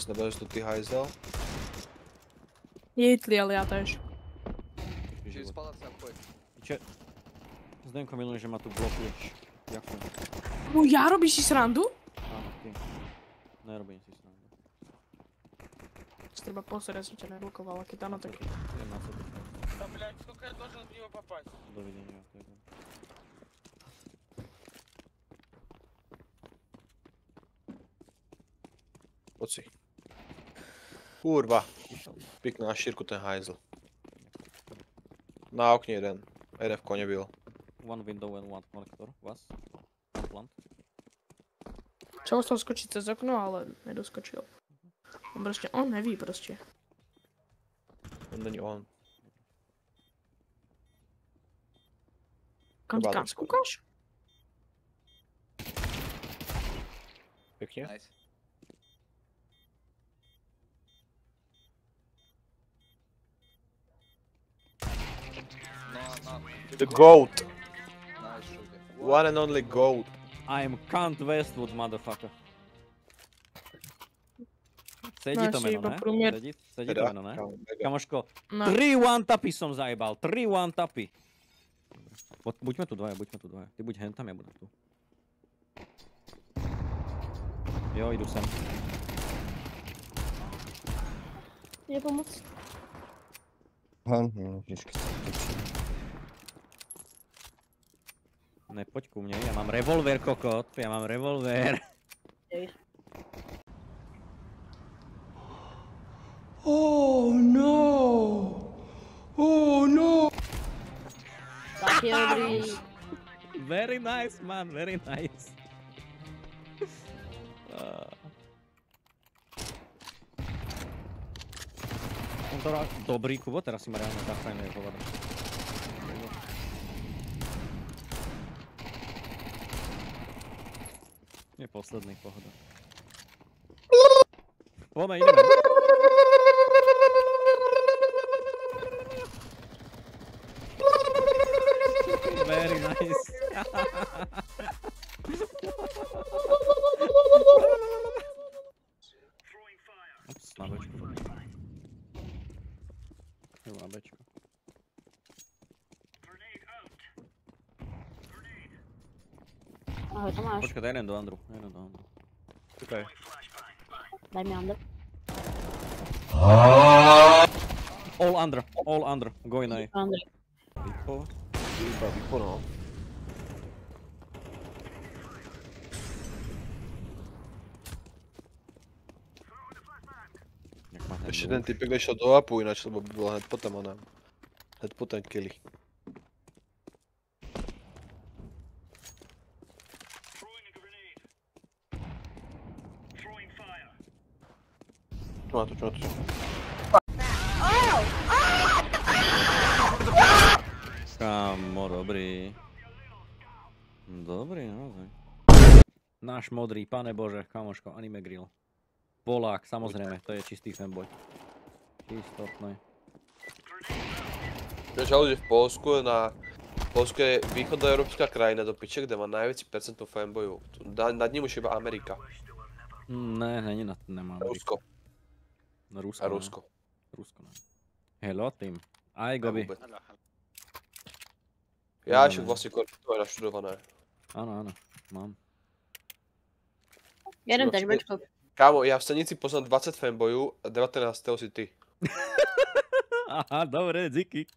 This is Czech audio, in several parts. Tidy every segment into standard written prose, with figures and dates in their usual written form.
Nebudeš to ty hajzel? Hitli, ale ja tež. Čiže spadať sa pojď. Piče. Zdenko milujem, že ma tu blokuješ. Ďakujem. No ja robíš si srandu? Áno, ty. Nerobím si srandu. Treba posrať, som ťa neblokovala, keď áno, tak... Idem na sebe. Да, блядь, сколько я должен в него попасть? Dovidenia. To je to. Poď si. Kurva. Pikne na šírku ten hajzl. Na okne jeden. Jeden v kone byl. One window and one connector. Vás? One plant. Čo musel skočiť cez okno, ale nedoskočil. On proste, on neví proste. On není on. Kam skúkaš? Pekne. Nice. No. The GOAT. Nice shooter. One and only GOAT. I am Kant Westwood, motherfucker. Sedí to meno, ne? Sedí to meno, ne? Kamoško, 3 one-tapy som zajebal, 3 one-tapy. Buďme tu dvaja. Ty buď hentam, ja budem tu. Jo, idu sem. Je pomoc? Nepoď ku mne, ja mám revolver, kokot, ja mám revolver. Oh no! Oh no! Taký dobrý. Very nice, man, very nice. Dobrý, Kubo, teraz si ma reálne zachránil hovada. Je posledný, pohoda. Poďme, ideme. Very nice. Ups, na bečku. Jo, na bečku. Ahoj, Tomáš. Počkaj, jeden do Andru. Čekaj. Daj mi under. All under, going A. Under. Vypo, no. Ještě ten typek nešel do apu jinak, lebo by byl hned potom ona. Hned potom killy. Čo má to? Kámo, dobrý. Dobrý, naozaj. Náš modrý, pane bože, kamoško, anime grill. Polák, samozrejme, to je čistý fanboy. Istotné. Vieš, ale v Polsku je východoeurópska krajina do piče, kde má najväčší percentu fanboyov. Nad ním už iba Amerika. Ne, nemá Amerika. Rusko. Rusko. A Rusko. Rusko, ne. Hello, tým. Aj, Gobi. Ja však vlastne to je naštudované. Áno, mám. Jeden tež bečko. Kámo, ja v stanici poznám 20 fanboyů a 19. si ty. Aha, dobre, díky.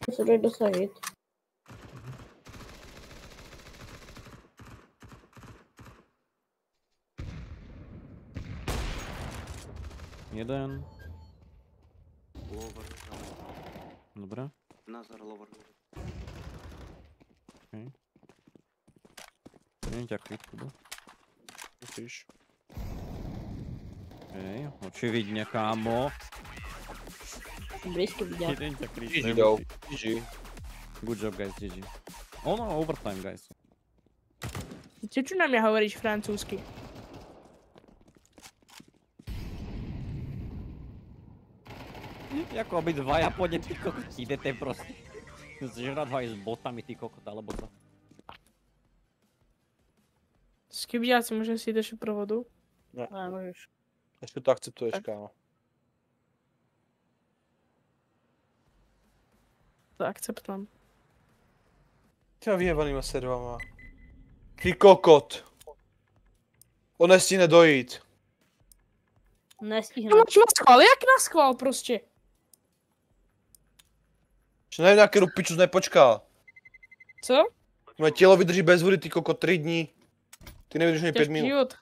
Se jde dosadit. Jeden. Dobre. Nazar lower. Okay. Neviem ťa kryť, Kubo. Musíš. Hej, očividne, kámo. Blízko viděl. Jeden ťa kryť. GG, go. GG. Good job, guys, GG. Ono, overtime, guys. Čo na mňa hovoríš francúzsky? Jako obidvaja po ne, ty kokot, idete proste. Zžrať ho aj s botami, ty kokot, alebo to. Skybďáci, môžem si jít ještě pro vodu? Ne, můžeš. Ještě to akceptuješ, kámo. To akceptujem. Těma vyjebanýma servama. Ty kokot. On nestihne dojít. Nestihne. No máš naschvál, jak naschvál prostě? Že nevím, na kterou piču nepočkal. Co? Moje tělo vydrží bez vody, ty kokot, 3 dní. Ty nevydrží ani 5 Těžký minut. život.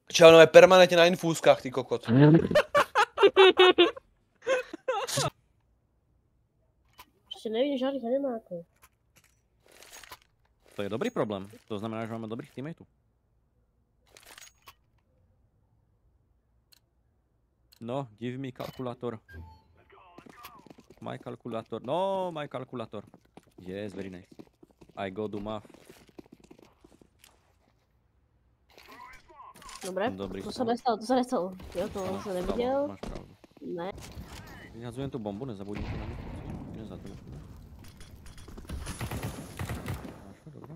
Čau, je permanentně na infúzkách, ty kokot. Ještě nevím žádných animáků. To je dobrý problém. To znamená, že máme dobrých teammateů. No, give me calculator. My calculator. No, my calculator. Yes, very nice. I go do math. Dobré, Dobrý to se stav. nestalo, to se nestalo. Jo, to Ano, jsem stalo, neviděl. máš pravdu. Ne. Vyhazujem tu bombu, nezabudím to na mě. Nezabudím. Máš to, dobré?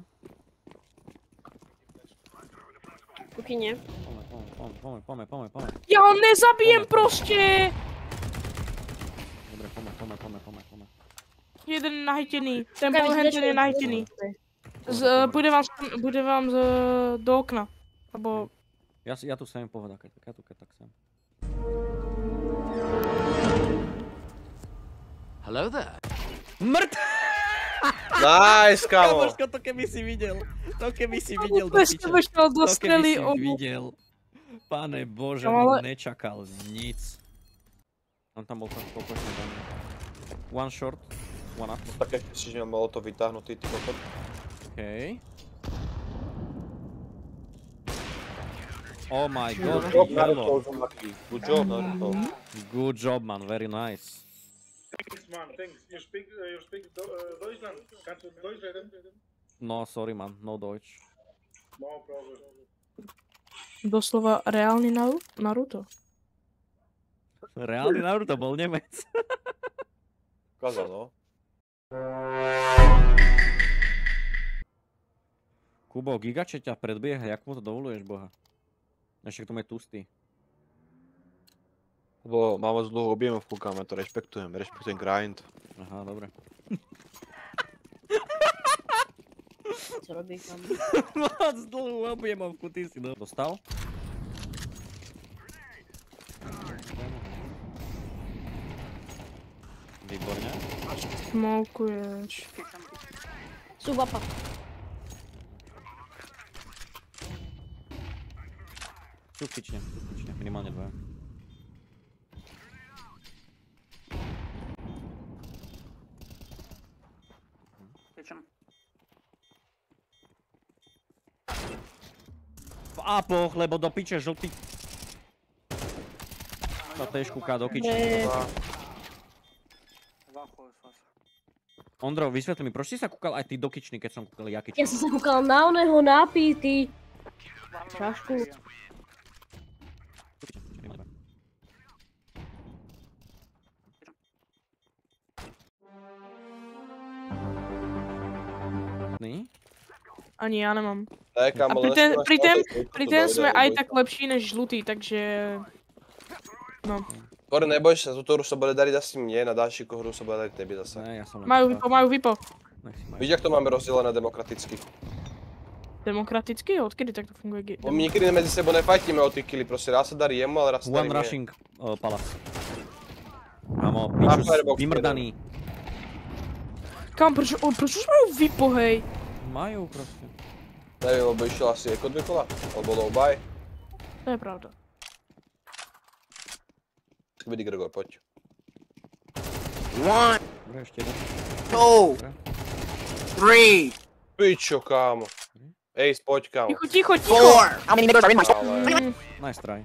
Kuchyně. Pome. Já ho nezabijem prostě! Dobre, pome. Jeden nahytěný, ten pohentěný je nahytěný. Bude vám do okna. Abo... Ja tu sem pohoda, keď tak sem. Hello there. Mrt! Nice, kámo. Kamoško, to keby si videl. To keby si videl do Presne piče. vyšiel do To keby strely si videl. Pane Bože, No, ale- on nečakal nic. On tam bol tak pokočný do mňa. One short, one up. Tak ještě si měl malo to vytáhnutý, ty kokot. Okay. Oh my god, Good job, yellow. Naruto, Uzumaki. Good job, Naruto. Good job, man, very nice. Thanks, man, thanks. You speak Deutschland? Kannst du Deutsch reden? No, sorry, man, no Deutsch. No problem. Doslova reálny Naruto. Reálny Naruto bol Nemec. Kazal, no. Kubo, Gigače ťa predbieha, jak mu to dovoluješ, boha? Ešte k tomu je tustý. Lebo mám moc dlouho objemovku, kámo, to rešpektujem grind. Aha, dobre. Co robí tam? Moc dlhú objemovku, ty si dostal? Výborne. Smokuješ. Subapa. Sustične, minimálne 2. V ápoch, lebo do piče žltý. To tež kúká do kičky. Ondro, vysvetli mi, proč si sa kúkal aj ty do kičny, keď som kúkal ja kičny? Já jsem se koukal na oného nápítý. Čašku. Ani já nemám. Ne, A kámo, pri tém jsme aj tak lepší než žlutý, takže... No. Kore, neboj sa, túto hru sa bude dariť asi mne, na ďalšiu hru sa bude dariť tebe zase. Ne, ja som len... Majú vypo. Víš, jak to máme rozdelené demokraticky? Demokraticky? Odkedy tak to funguje? My nikdy medzi sebou nefajtíme o ty killy, proste raz sa darí jemu, ale raz sa darí One mne. rushing palace. Kámo, pičus, Firebox vymrdaný. Kam, proč majú vypo, hej? Majú proste. Neviem, lebo išiel asi ako 2 kola, alebo low buy. To je pravda. Vidí Gregor, poď. Dobre, ešte jeden. Two. Three. Pičo, kámo. Ace, poď, kámo. Ticho. Four. How many niggas are in my Ale... Nice try.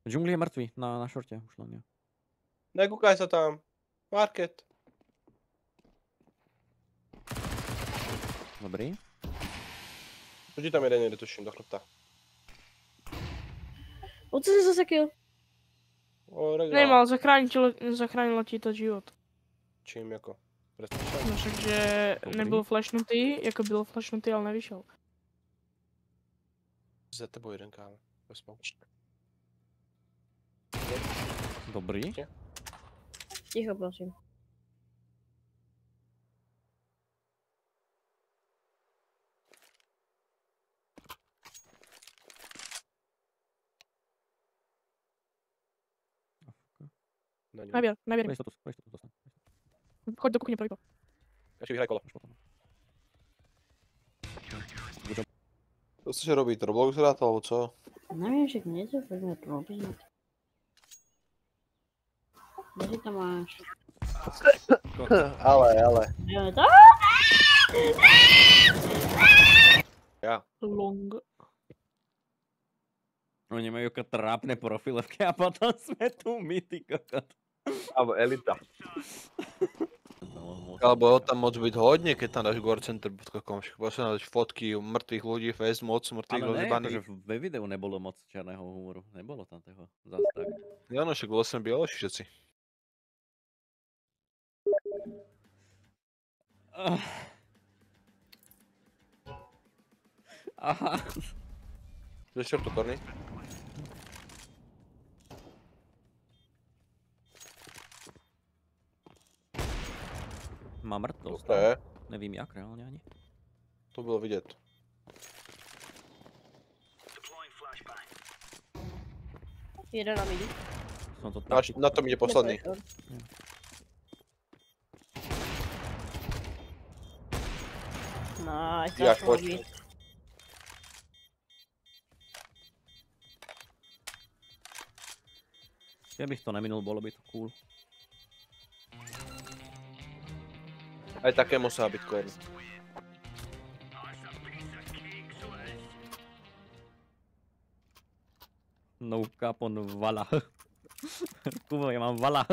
Džungli je mŕtvý, na šorte, už len ja. Nekúkaj sa tam. Market. Dobrý. Vždy tam jeden tuším do chrbta. O co jsi zase kill? O, regál. Nemal, zachránila ti to život. Čím jako? No však, že nebyl flashnutý, jako byl flashnutý, ale nevyšel. Za tebou jeden kámo. Dobrý. Ticho, prosím. Naběr. Choď do kuchyně, projď to. Ještě vyhraj kolo. Co chceš robiť? Roblox hrát, alebo co? Nevím, že něco, pojďme to obznat. Kde si to máš? Ale. Jo, to? Ja. Long. Oni majú ako trápne profilovky a potom sme tu my, ty kokot. Alebo elita. Alebo tam môže byť hodne, keď tam dáš gorecenter.com. Vlastne dáš fotky mŕtvych ľudí, face moc mŕtvych rozjebaných. Ale ne, ve videu nebolo moc černého humoru. Nebolo tam toho zas tak. Ja no, však vlastne bialoši všetci. Aha. Ze šortu, Korny. Má mŕtvosť. Dobre. Nevím jak reálne ani. To bylo vidět. Jeden na midi. Som to tak... Na tom ide posledný. Nice, Ja, that's poď. one. Kebych to neminul, bolo by to cool. Aj také musí byť Korny. No cap on Valah. Kubo, ja mám Valah.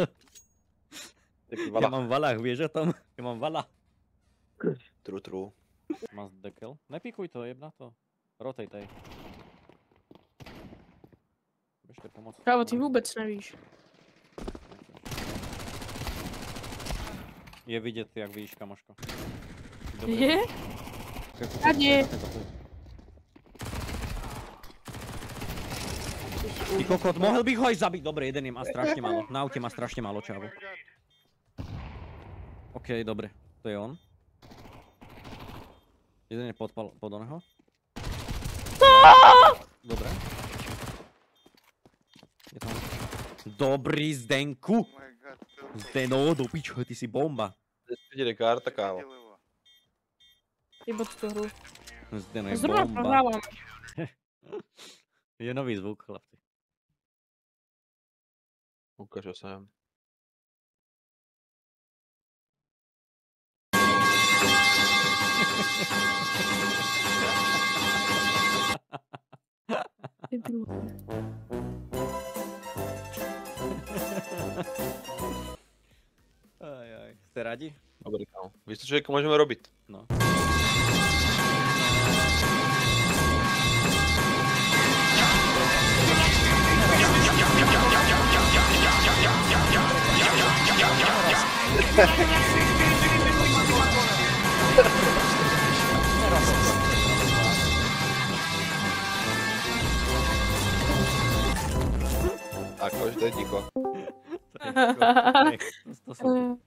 Ja mám Valah, vieš o tom? Ja mám Valah. True. Má dekel. Nepikuj to, jeb na to. Rotate. Bežte pomoct. Kámo, ty vůbec nevíš. Je vidět, jak víš, kamoško. Je? Kade? Ty kokot, mohl bych ho aj zabiť. Dobre, jeden je má strašne málo. Na aute má strašne málo, čavo. OK, dobre. To je on. Jeden je pod oného. Dobre. Je tam. Dobrý, Zdenku. Zdeno, do pičo, ty si bomba. Ide karta, kámo. Iba túto hru. Zdeno je Zrovna bomba. prohrávam. Je nový zvuk, chlapci. Ukáž ho sem. Aj. Ste radi? Dobre, kámo. Víš, čo môžeme robiť? No. Akože to je ticho.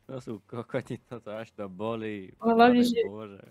To sú kokoti, toto až to bolí. Hlavne, Pane že... Bože.